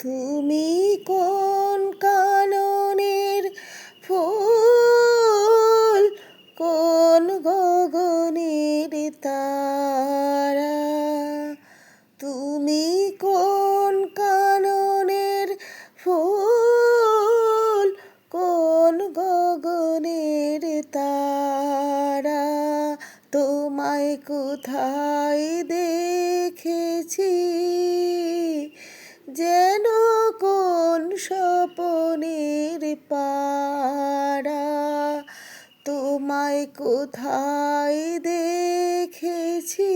তুমি কোন কাননের ফুল, কোন গগনের তারা? তুমি কোন কাননের ফুল, কোন গগনের তারা? তোমায় কোথায় দেখেছি, যেন কোন স্বপনের পাড়া? তোমায় কোথায় দেখেছি,